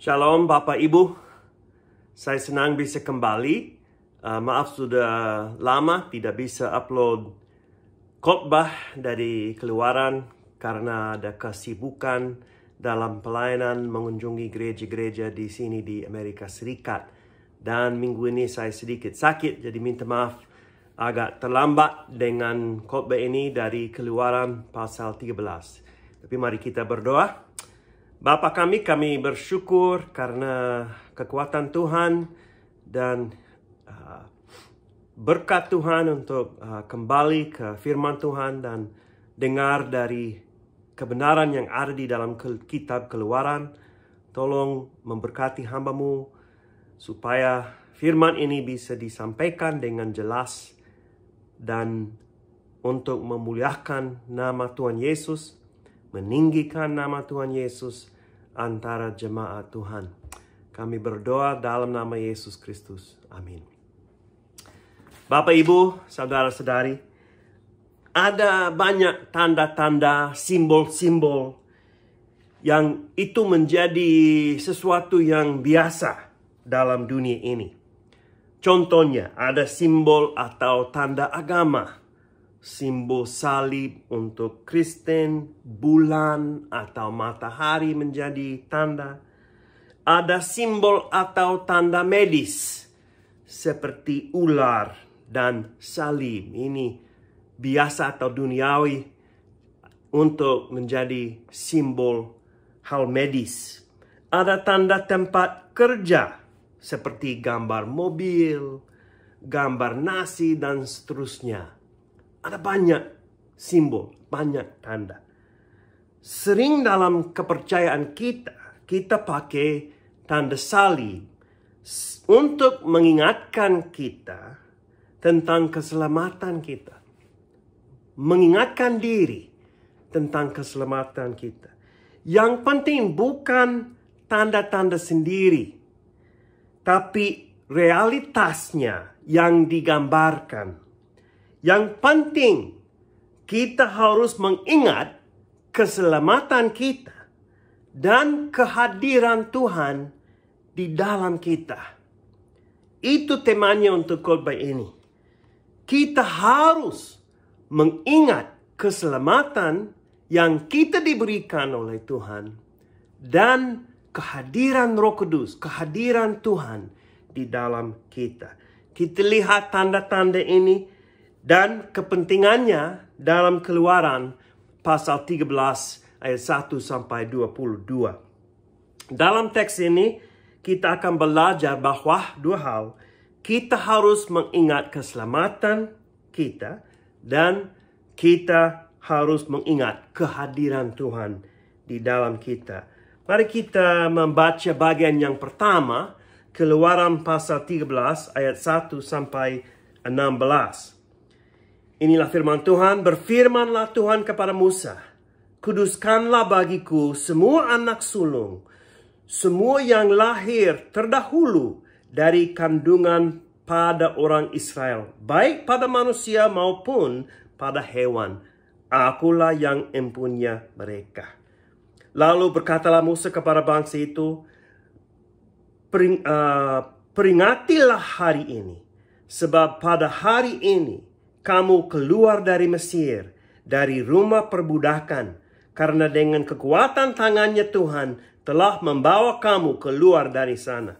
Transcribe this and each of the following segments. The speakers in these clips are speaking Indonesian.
Shalom Bapak Ibu, saya senang bisa kembali. Maaf sudah lama tidak bisa upload khotbah dari Keluaran karena ada kesibukan dalam pelayanan mengunjungi gereja-gereja di sini di Amerika Serikat. Dan minggu ini saya sedikit sakit, jadi minta maaf agak terlambat dengan khotbah ini dari Keluaran pasal 13. Tapi mari kita berdoa. Bapa kami bersyukur karena kekuatan Tuhan dan berkat Tuhan untuk kembali ke firman Tuhan dan dengar dari kebenaran yang ada di dalam kitab Keluaran. Tolong memberkati hamba-Mu supaya firman ini bisa disampaikan dengan jelas dan untuk memuliakan nama Tuhan Yesus, meninggikan nama Tuhan Yesus antara jemaat Tuhan. Kami berdoa dalam nama Yesus Kristus. Amin. Bapak, Ibu, saudara-saudari, ada banyak tanda-tanda, simbol-simbol yang itu menjadi sesuatu yang biasa dalam dunia ini. Contohnya, ada simbol atau tanda agama. Simbol salib untuk Kristen, bulan atau matahari menjadi tanda. Ada simbol atau tanda medis seperti ular dan salib. Ini biasa atau duniawi untuk menjadi simbol hal medis. Ada tanda tempat kerja seperti gambar mobil, gambar nasi dan seterusnya. Ada banyak simbol, banyak tanda. Sering dalam kepercayaan kita pakai tanda salib untuk mengingatkan kita tentang keselamatan kita. Mengingatkan diri tentang keselamatan kita. Yang penting bukan tanda-tanda sendiri, tapi realitasnya yang digambarkan. Yang penting, kita harus mengingat keselamatan kita dan kehadiran Tuhan di dalam kita. Itu temanya untuk khotbah ini. Kita harus mengingat keselamatan yang kita diberikan oleh Tuhan dan kehadiran Roh Kudus, kehadiran Tuhan di dalam kita. Kita lihat tanda-tanda ini dan kepentingannya dalam Keluaran pasal 13 ayat 1 sampai 22. Dalam teks ini kita akan belajar bahwa dua hal. Kita harus mengingat keselamatan kita dan kita harus mengingat kehadiran Tuhan di dalam kita. Mari kita membaca bagian yang pertama, Keluaran pasal 13 ayat 1 sampai 16. Inilah firman Tuhan, berfirmanlah Tuhan kepada Musa, kuduskanlah bagiku semua anak sulung, semua yang lahir terdahulu dari kandungan pada orang Israel, baik pada manusia maupun pada hewan. Akulah yang empunya mereka. Lalu berkatalah Musa kepada bangsa itu, peringatilah hari ini, sebab pada hari ini kamu keluar dari Mesir, dari rumah perbudakan, karena dengan kekuatan tangannya Tuhan telah membawa kamu keluar dari sana.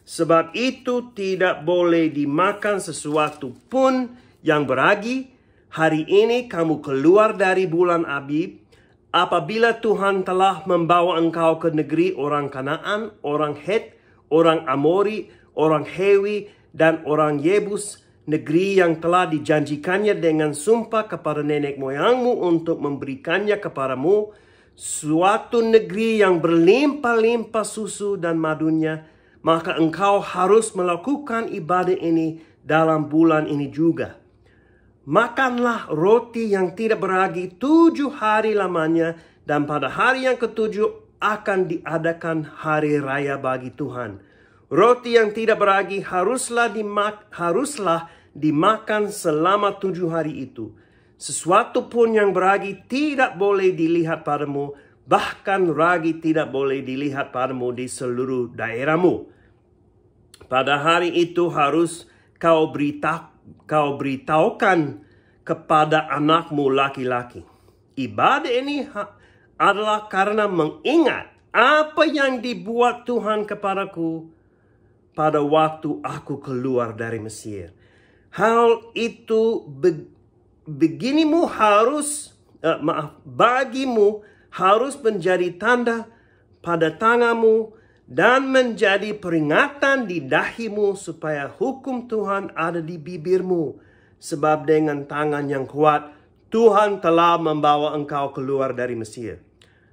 Sebab itu tidak boleh dimakan sesuatu pun yang beragi. Hari ini kamu keluar dari bulan Abib, apabila Tuhan telah membawa engkau ke negeri orang Kanaan, orang Het, orang Amori, orang Hewi, dan orang Yebus, negeri yang telah dijanjikannya dengan sumpah kepada nenek moyangmu untuk memberikannya kepadamu, suatu negeri yang berlimpah-limpah susu dan madunya, maka engkau harus melakukan ibadah ini dalam bulan ini juga. Makanlah roti yang tidak beragi 7 hari lamanya, dan pada hari yang ke-7 akan diadakan hari raya bagi Tuhan. Roti yang tidak beragi haruslah dimakan selama 7 hari itu. Sesuatu pun yang beragi tidak boleh dilihat padamu, Bahkan ragi tidak boleh dilihat padamu di seluruh daerahmu. Pada hari itu harus kau beritahukan kepada anakmu laki-laki. Ibadah ini adalah karena mengingat apa yang dibuat Tuhan kepadaku pada waktu aku keluar dari Mesir. Hal itu bagimu harus menjadi tanda pada tanganmu dan menjadi peringatan di dahimu supaya hukum Tuhan ada di bibirmu. Sebab dengan tangan yang kuat Tuhan telah membawa engkau keluar dari Mesir.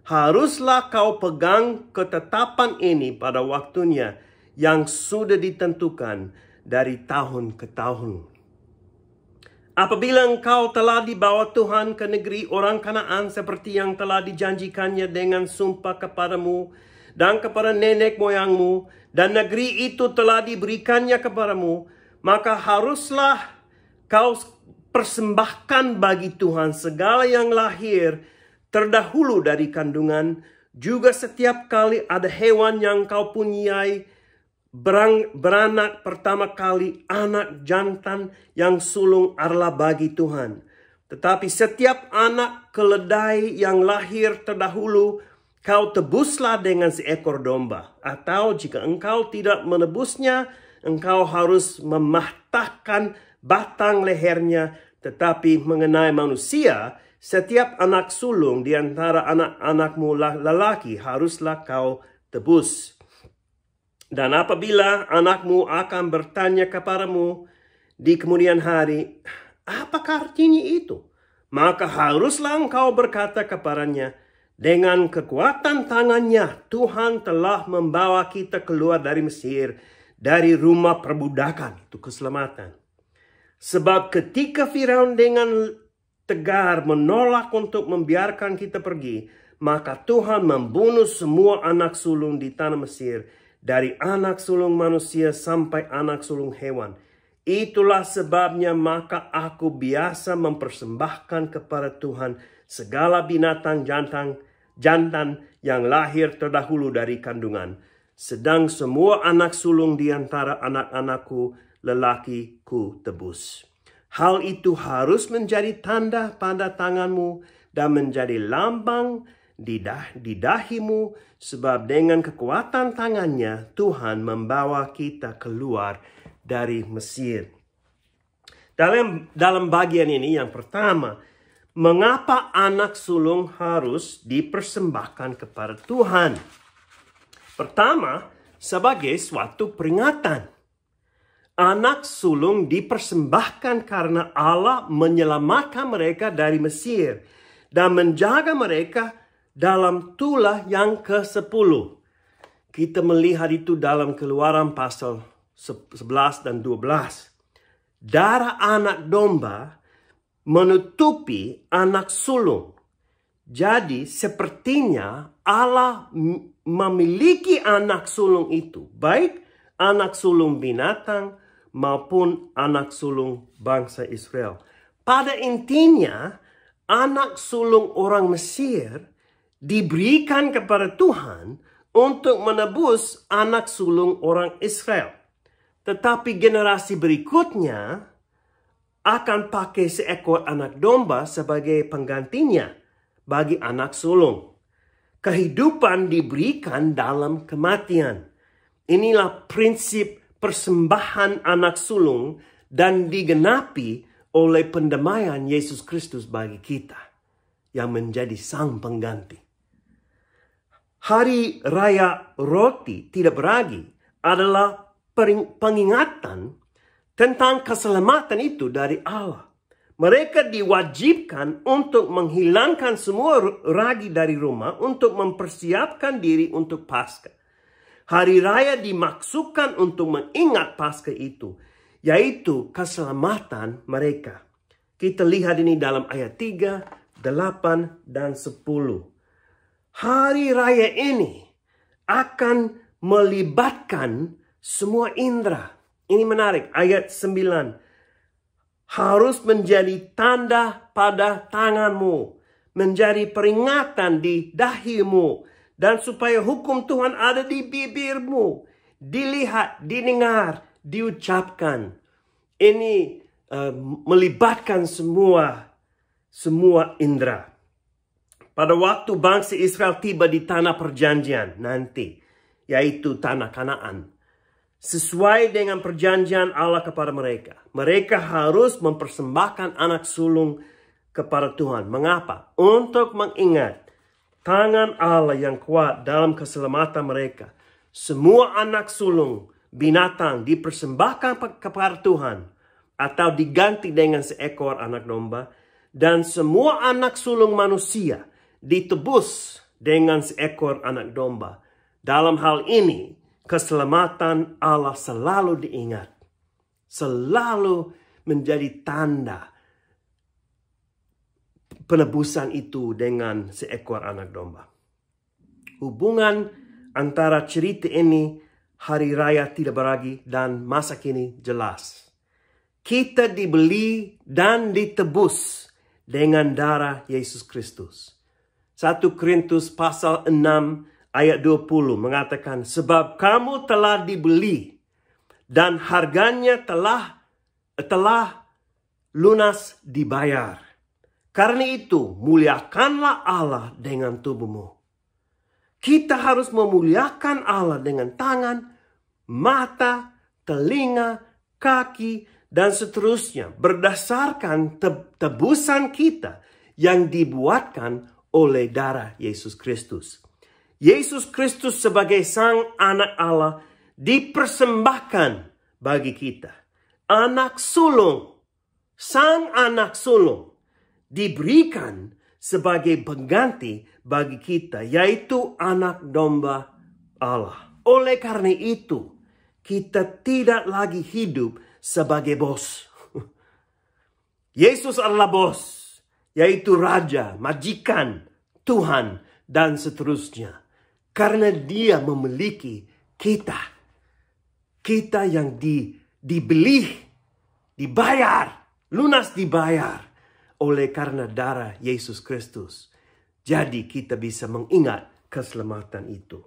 Haruslah kau pegang ketetapan ini pada waktunya yang sudah ditentukan dari tahun ke tahun. Apabila engkau telah dibawa Tuhan ke negeri orang Kanaan seperti yang telah dijanjikannya dengan sumpah kepadamu dan kepada nenek moyangmu, dan negeri itu telah diberikannya kepadamu, maka haruslah kau persembahkan bagi Tuhan segala yang lahir terdahulu dari kandungan, juga setiap kali ada hewan yang kau punyai beranak pertama kali, anak jantan yang sulung adalah bagi Tuhan. Tetapi setiap anak keledai yang lahir terdahulu kau tebuslah dengan seekor domba. Atau jika engkau tidak menebusnya, engkau harus mematahkan batang lehernya. Tetapi mengenai manusia, setiap anak sulung di antara anak-anakmu lelaki haruslah kau tebus. Dan apabila anakmu akan bertanya kepadamu di kemudian hari, apakah artinya itu? Maka haruslah engkau berkata kepadanya, dengan kekuatan tangannya Tuhan telah membawa kita keluar dari Mesir, dari rumah perbudakan, itu keselamatan. Sebab ketika Firaun dengan tegar menolak untuk membiarkan kita pergi, maka Tuhan membunuh semua anak sulung di tanah Mesir, dari anak sulung manusia sampai anak sulung hewan. Itulah sebabnya maka aku biasa mempersembahkan kepada Tuhan segala binatang jantan yang lahir terdahulu dari kandungan. Sedang semua anak sulung di antara anak-anakku lelaki ku tebus. Hal itu harus menjadi tanda pada tanganmu dan menjadi lambang di dahimu, sebab dengan kekuatan tangannya Tuhan membawa kita keluar dari Mesir. Dalam bagian ini yang pertama, mengapa anak sulung harus dipersembahkan kepada Tuhan? Pertama, sebagai suatu peringatan. Anak sulung dipersembahkan karena Allah menyelamatkan mereka dari Mesir dan menjaga mereka dalam tulah yang ke-10. Kita melihat itu dalam Keluaran pasal 11 dan 12. Darah anak domba menutupi anak sulung. Jadi sepertinya Allah memiliki anak sulung itu, baik anak sulung binatang maupun anak sulung bangsa Israel. Pada intinya, anak sulung orang Mesir diberikan kepada Tuhan untuk menebus anak sulung orang Israel. Tetapi generasi berikutnya akan pakai seekor anak domba sebagai penggantinya bagi anak sulung. Kehidupan diberikan dalam kematian. Inilah prinsip persembahan anak sulung dan digenapi oleh pendamaian Yesus Kristus bagi kita yang menjadi sang pengganti. Hari Raya Roti Tidak Beragi adalah pengingatan tentang keselamatan itu dari Allah. Mereka diwajibkan untuk menghilangkan semua ragi dari rumah untuk mempersiapkan diri untuk Paskah. Hari raya dimaksudkan untuk mengingat Paskah itu, yaitu keselamatan mereka. Kita lihat ini dalam ayat 3, 8, dan 10. Hari raya ini akan melibatkan semua indera. Ini menarik, ayat 9. Harus menjadi tanda pada tanganmu. menjadi peringatan di dahimu, dan supaya hukum Tuhan ada di bibirmu, dilihat, didengar, diucapkan. Ini melibatkan semua indera. Pada waktu bangsa Israel tiba di tanah perjanjian nanti, yaitu tanah Kanaan, sesuai dengan perjanjian Allah kepada mereka, mereka harus mempersembahkan anak sulung kepada Tuhan. Mengapa? Untuk mengingat tangan Allah yang kuat dalam keselamatan mereka. Semua anak sulung binatang dipersembahkan kepada Tuhan atau diganti dengan seekor anak domba, dan semua anak sulung manusia ditebus dengan seekor anak domba. Dalam hal ini, keselamatan Allah selalu diingat, selalu menjadi tanda penebusan itu dengan seekor anak domba. Hubungan antara cerita ini, hari raya tidak beragi, dan masa kini jelas. Kita dibeli dan ditebus dengan darah Yesus Kristus. 1 Korintus pasal 6 ayat 20 mengatakan, sebab kamu telah dibeli dan harganya telah lunas dibayar. Karena itu, muliakanlah Allah dengan tubuhmu. Kita harus memuliakan Allah dengan tangan, mata, telinga, kaki, dan seterusnya. Berdasarkan tebusan kita yang dibuatkan oleh darah Yesus Kristus. Yesus Kristus sebagai Sang Anak Allah dipersembahkan bagi kita. Anak sulung, Sang Anak sulung diberikan sebagai pengganti bagi kita, yaitu anak domba Allah. Oleh karena itu, kita tidak lagi hidup sebagai bos. Yesus adalah bos, yaitu raja, majikan, Tuhan, dan seterusnya. Karena dia memiliki kita. Kita yang dibeli, dibayar, lunas dibayar oleh karena darah Yesus Kristus. Jadi kita bisa mengingat keselamatan itu.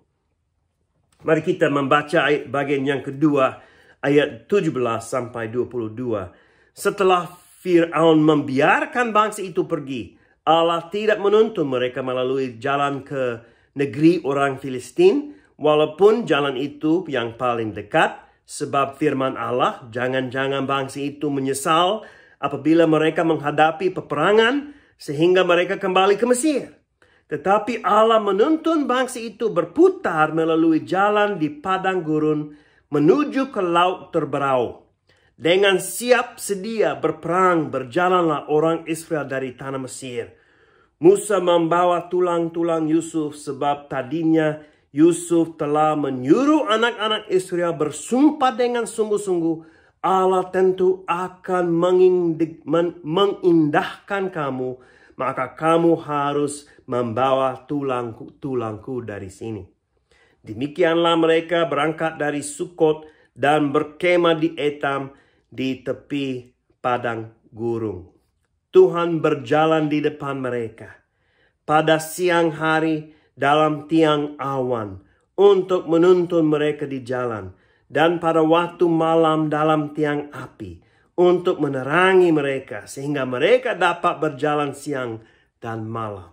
Mari kita membaca ayat bagian yang kedua, ayat 17 sampai 22. Setelah Fir'aun membiarkan bangsa itu pergi, Allah tidak menuntun mereka melalui jalan ke negeri orang Filistin, walaupun jalan itu yang paling dekat, sebab firman Allah, jangan-jangan bangsa itu menyesal apabila mereka menghadapi peperangan sehingga mereka kembali ke Mesir. Tetapi Allah menuntun bangsa itu berputar melalui jalan di padang gurun menuju ke laut terberau. Dengan siap sedia berperang berjalanlah orang Israel dari tanah Mesir. Musa membawa tulang-tulang Yusuf, sebab tadinya Yusuf telah menyuruh anak-anak Israel bersumpah dengan sungguh-sungguh, Allah tentu akan mengindahkan kamu, maka kamu harus membawa tulangku dari sini. Demikianlah mereka berangkat dari Sukot dan berkemah di Etam di tepi padang gurun. Tuhan berjalan di depan mereka pada siang hari dalam tiang awan untuk menuntun mereka di jalan, dan pada waktu malam dalam tiang api untuk menerangi mereka sehingga mereka dapat berjalan siang dan malam.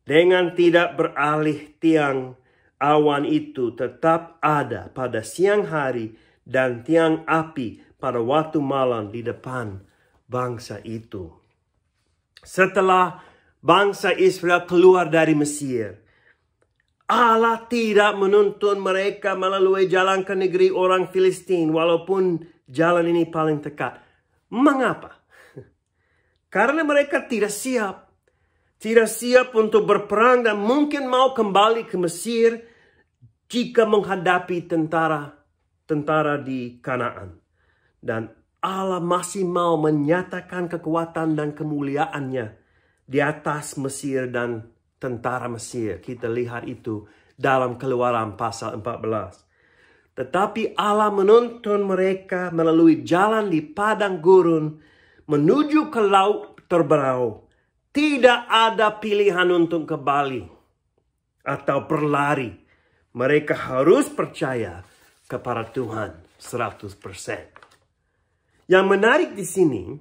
Dengan tidak beralih, tiang awan itu tetap ada pada siang hari dan tiang api pada waktu malam di depan bangsa itu. Setelah bangsa Israel keluar dari Mesir, Allah tidak menuntun mereka melalui jalan ke negeri orang Filistin, walaupun jalan ini paling dekat. Mengapa? Karena mereka tidak siap. Tidak siap untuk berperang dan mungkin mau kembali ke Mesir jika menghadapi tentara di Kanaan. Dan Allah masih mau menyatakan kekuatan dan kemuliaannya di atas Mesir dan tentara Mesir. Kita lihat itu dalam Keluaran pasal 14. Tetapi Allah menuntun mereka melalui jalan di padang gurun menuju ke laut terberau. Tidak ada pilihan untuk kembali atau berlari. Mereka harus percaya kepada Tuhan 100%. Yang menarik di sini,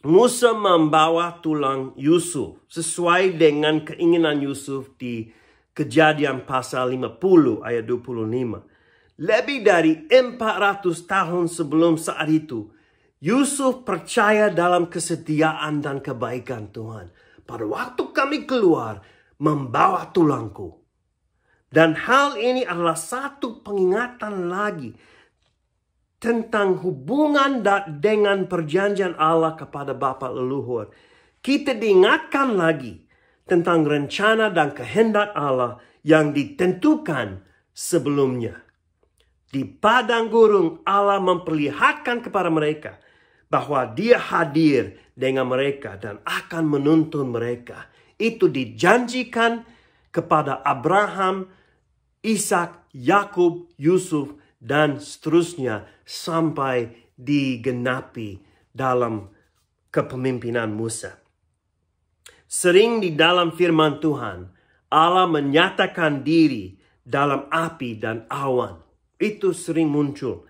Musa membawa tulang Yusuf sesuai dengan keinginan Yusuf di Kejadian pasal 50 ayat 25. Lebih dari 400 tahun sebelum saat itu, Yusuf percaya dalam kesetiaan dan kebaikan Tuhan. Pada waktu kami keluar, membawa tulangku. Dan hal ini adalah satu pengingatan lagi tentang hubungan dengan perjanjian Allah kepada Bapa leluhur. Kita diingatkan lagi tentang rencana dan kehendak Allah yang ditentukan sebelumnya. Di padang gurun, Allah memperlihatkan kepada mereka bahwa Dia hadir dengan mereka dan akan menuntun mereka. Itu dijanjikan kepada Abraham, Ishak, Yakub, Yusuf, dan seterusnya sampai digenapi dalam kepemimpinan Musa. Sering di dalam firman Tuhan, Allah menyatakan diri dalam api dan awan. Itu sering muncul.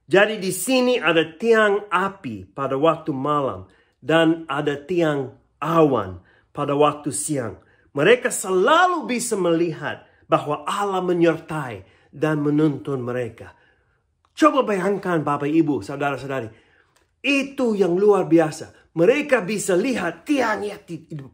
Jadi di sini ada tiang api pada waktu malam dan ada tiang awan pada waktu siang. Mereka selalu bisa melihat bahwa Allah menyertai dan menuntun mereka. Coba bayangkan Bapak Ibu, saudara-saudari. Itu yang luar biasa. Mereka bisa lihat tiang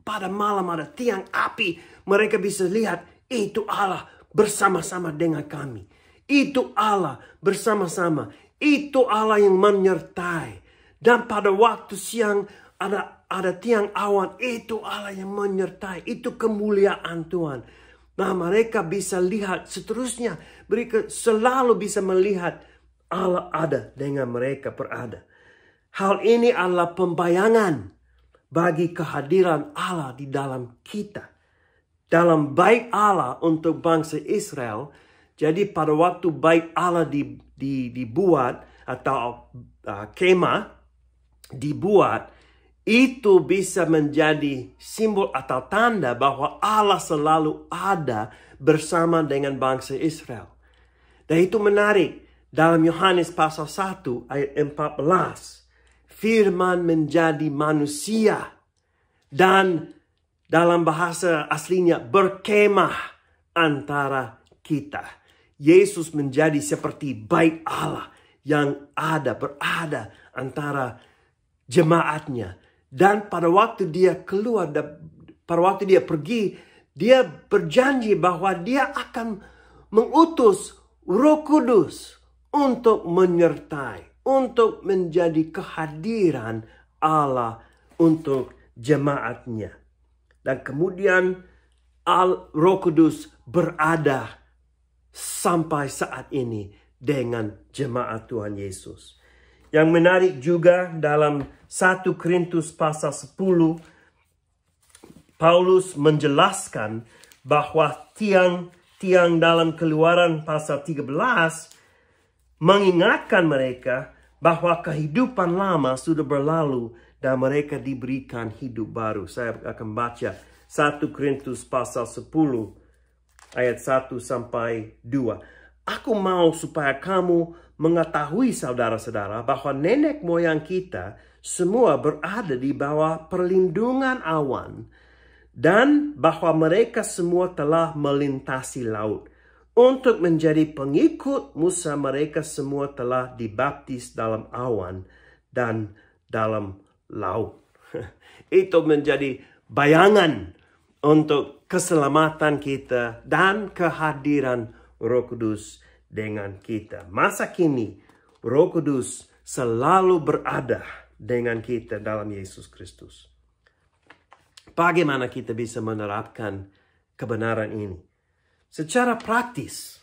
pada malam ada tiang api. Mereka bisa lihat itu Allah bersama-sama dengan kami. Itu Allah bersama-sama. Itu Allah yang menyertai. Dan pada waktu siang ada tiang awan. Itu Allah yang menyertai. Itu kemuliaan Tuhan. Nah, mereka bisa lihat seterusnya. Mereka selalu bisa melihat Allah ada dengan mereka berada. Hal ini adalah pembayangan bagi kehadiran Allah di dalam kita. Dalam bait Allah untuk bangsa Israel. Jadi pada waktu bait Allah dibuat atau kemah dibuat, itu bisa menjadi simbol atau tanda bahwa Allah selalu ada bersama dengan bangsa Israel. Dan itu menarik. Dalam Yohanes pasal 1 ayat 14. Firman menjadi manusia. Dan dalam bahasa aslinya berkemah antara kita. Yesus menjadi seperti bait Allah yang berada antara jemaatnya. Dan pada waktu dia keluar, pada waktu dia pergi, dia berjanji bahwa dia akan mengutus Roh Kudus untuk menyertai, untuk menjadi kehadiran Allah untuk jemaatnya. Dan kemudian Roh Kudus berada sampai saat ini dengan jemaat Tuhan Yesus. Yang menarik juga dalam 1 Korintus pasal 10, Paulus menjelaskan bahwa tiang dalam Keluaran pasal 13 mengingatkan mereka bahwa kehidupan lama sudah berlalu dan mereka diberikan hidup baru. Saya akan baca 1 Korintus pasal 10 ayat 1 sampai 2. Aku mau supaya kamu mengetahui saudara-saudara bahwa nenek moyang kita semua berada di bawah perlindungan awan dan bahwa mereka semua telah melintasi laut. Untuk menjadi pengikut Musa mereka semua telah dibaptis dalam awan dan dalam laut. Itu menjadi bayangan untuk keselamatan kita dan kehadiran Roh Kudus dengan kita. Masa kini Roh Kudus selalu berada dengan kita dalam Yesus Kristus. Bagaimana kita bisa menerapkan kebenaran ini? Secara praktis,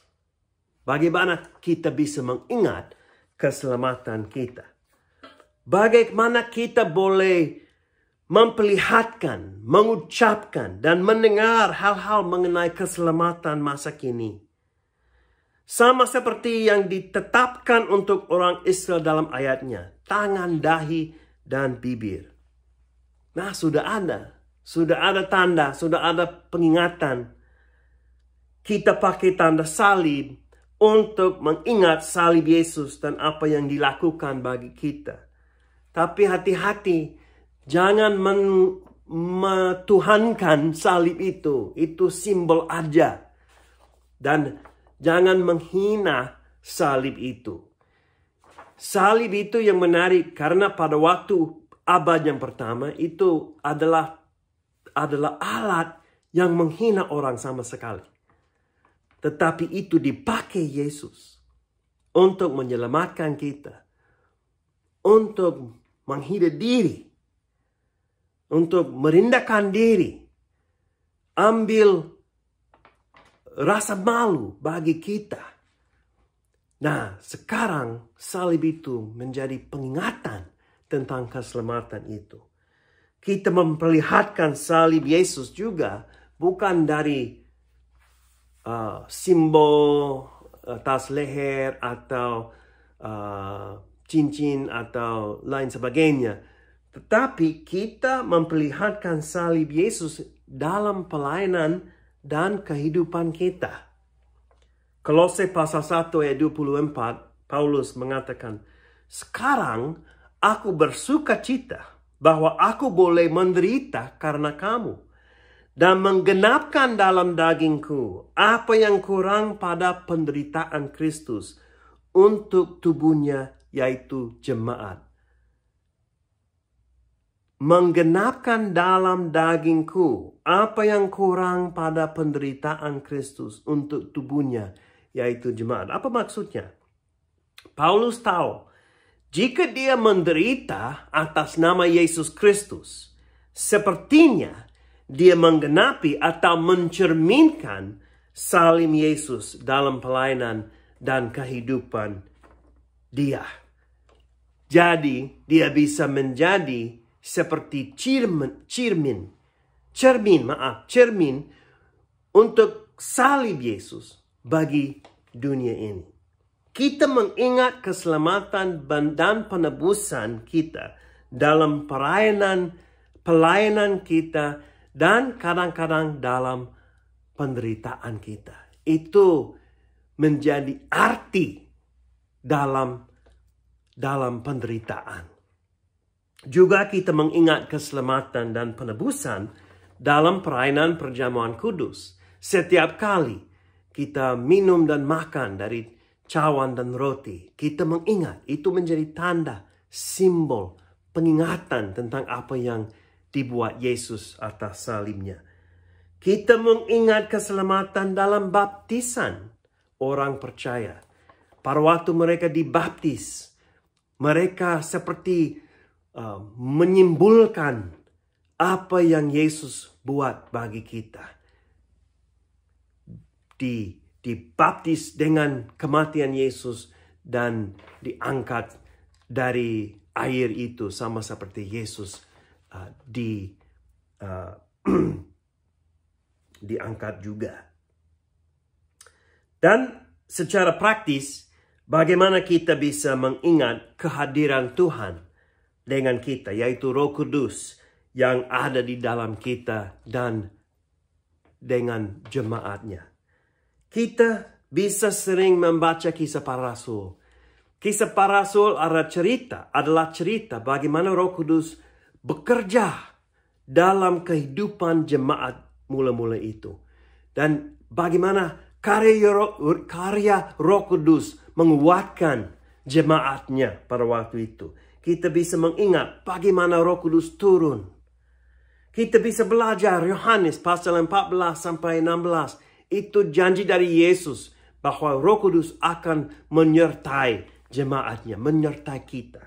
bagaimana kita bisa mengingat keselamatan kita? Bagaimana kita boleh memperlihatkan, mengucapkan, dan mendengar hal-hal mengenai keselamatan masa kini? Sama seperti yang ditetapkan untuk orang Israel dalam ayatnya, tangan, dahi, dan bibir. Nah, sudah ada Sudah ada tanda, sudah ada pengingatan. Kita pakai tanda salib untuk mengingat salib Yesus dan apa yang dilakukan bagi kita. Tapi hati-hati, jangan metuhankan salib itu. Itu simbol aja. Dan jangan menghina salib itu. Salib itu yang menarik karena pada waktu abad yang pertama itu adalah alat yang menghina orang sama sekali. Tetapi itu dipakai Yesus untuk menyelamatkan kita. Untuk menghina diri. Untuk merendahkan diri. Ambil rasa malu bagi kita. Nah, sekarang salib itu menjadi pengingatan tentang keselamatan itu. Kita memperlihatkan salib Yesus juga bukan dari simbol tas leher atau cincin atau lain sebagainya. Tetapi kita memperlihatkan salib Yesus dalam pelayanan dan kehidupan kita. Kolose pasal 1 ayat 24, Paulus mengatakan, "Sekarang aku bersuka cita bahwa aku boleh menderita karena kamu, dan menggenapkan dalam dagingku apa yang kurang pada penderitaan Kristus untuk tubuhnya, yaitu jemaat." Menggenapkan dalam dagingku apa yang kurang pada penderitaan Kristus untuk tubuhnya, yaitu jemaat. Apa maksudnya? Paulus tahu, jika dia menderita atas nama Yesus Kristus, sepertinya dia menggenapi atau mencerminkan salib Yesus dalam pelayanan dan kehidupan dia. Jadi dia bisa menjadi seperti cermin untuk salib Yesus bagi dunia ini. Kita mengingat keselamatan dan penebusan kita dalam pelayanan kita dan kadang-kadang dalam penderitaan kita. Itu menjadi arti dalam penderitaan. Juga kita mengingat keselamatan dan penebusan dalam perayaan perjamuan kudus. Setiap kali kita minum dan makan dari cawan dan roti, kita mengingat. Itu menjadi tanda, simbol, pengingatan tentang apa yang dibuat Yesus atas salibnya. Kita mengingat keselamatan dalam baptisan orang percaya. Pada waktu mereka dibaptis, mereka seperti menyimbolkan apa yang Yesus buat bagi kita. Dibaptis dengan kematian Yesus dan diangkat dari air itu sama seperti Yesus diangkat juga. Dan secara praktis, bagaimana kita bisa mengingat kehadiran Tuhan dengan kita, yaitu Roh Kudus yang ada di dalam kita dan dengan jemaatnya. Kita bisa sering membaca kisah para rasul. Kisah para rasul adalah cerita bagaimana Roh Kudus bekerja dalam kehidupan jemaat mula-mula itu. Dan bagaimana karya Roh Kudus menguatkan jemaatnya pada waktu itu. Kita bisa mengingat bagaimana Roh Kudus turun. Kita bisa belajar Yohanes pasal 14 sampai 16. Itu janji dari Yesus bahwa Roh Kudus akan menyertai jemaatnya, menyertai kita.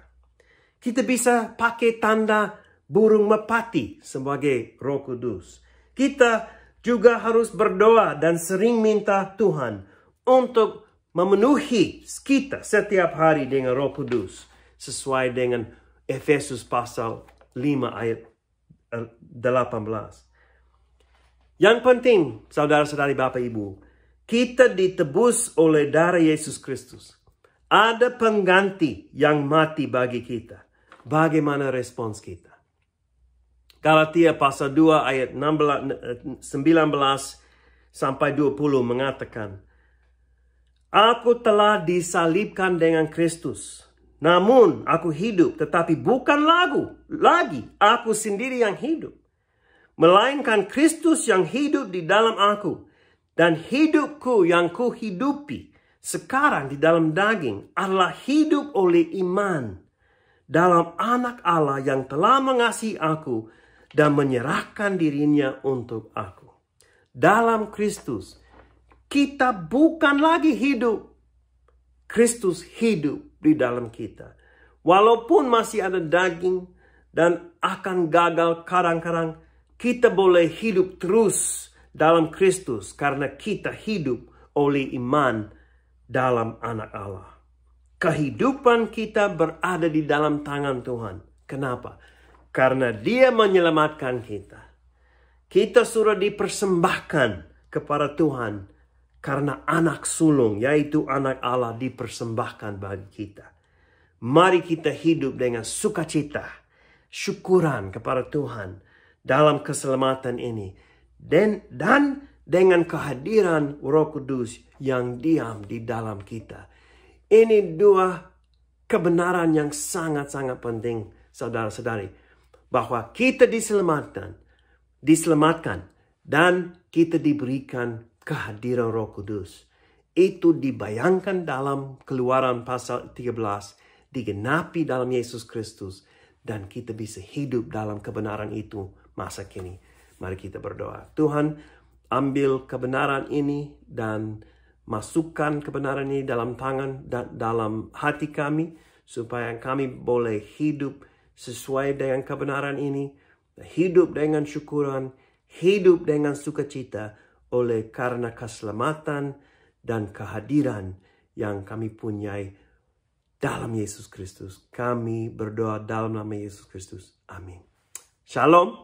Kita bisa pakai tanda burung merpati sebagai Roh Kudus. Kita juga harus berdoa dan sering minta Tuhan untuk memenuhi kita setiap hari dengan Roh Kudus. Sesuai dengan Efesus pasal 5 ayat 18. Yang penting, saudara-saudari Bapak Ibu, kita ditebus oleh darah Yesus Kristus. Ada pengganti yang mati bagi kita. Bagaimana respons kita? Galatia pasal 2 ayat 19 sampai 20 mengatakan, Aku telah disalibkan dengan Kristus. Namun aku hidup, tetapi bukan lagi aku sendiri yang hidup. Melainkan Kristus yang hidup di dalam aku. Dan hidupku yang kuhidupi sekarang di dalam daging adalah hidup oleh iman dalam anak Allah yang telah mengasihi aku dan menyerahkan dirinya untuk aku. Dalam Kristus, kita bukan lagi hidup. Kristus hidup di dalam kita. Walaupun masih ada daging dan akan gagal kadang-kadang, kita boleh hidup terus dalam Kristus karena kita hidup oleh iman dalam anak Allah. Kehidupan kita berada di dalam tangan Tuhan. Kenapa? Karena Dia menyelamatkan kita. Kita sudah dipersembahkan kepada Tuhan karena anak sulung, yaitu anak Allah, dipersembahkan bagi kita. Mari kita hidup dengan sukacita, syukuran kepada Tuhan dalam keselamatan ini. Dan dengan kehadiran Roh Kudus yang diam di dalam kita. Ini dua kebenaran yang sangat-sangat penting, saudara-saudari. Bahwa kita diselamatkan dan kita diberikan kehadiran Roh Kudus. Itu dibayangkan dalam Keluaran pasal 13, digenapi dalam Yesus Kristus, dan kita bisa hidup dalam kebenaran itu masa kini. Mari kita berdoa. Tuhan, ambil kebenaran ini dan masukkan kebenaran ini dalam tangan dan dalam hati kami, supaya kami boleh hidup sesuai dengan kebenaran ini, hidup dengan syukuran, hidup dengan sukacita oleh karena keselamatan dan kehadiran yang kami punyai dalam Yesus Kristus. Kami berdoa dalam nama Yesus Kristus. Amin. Shalom.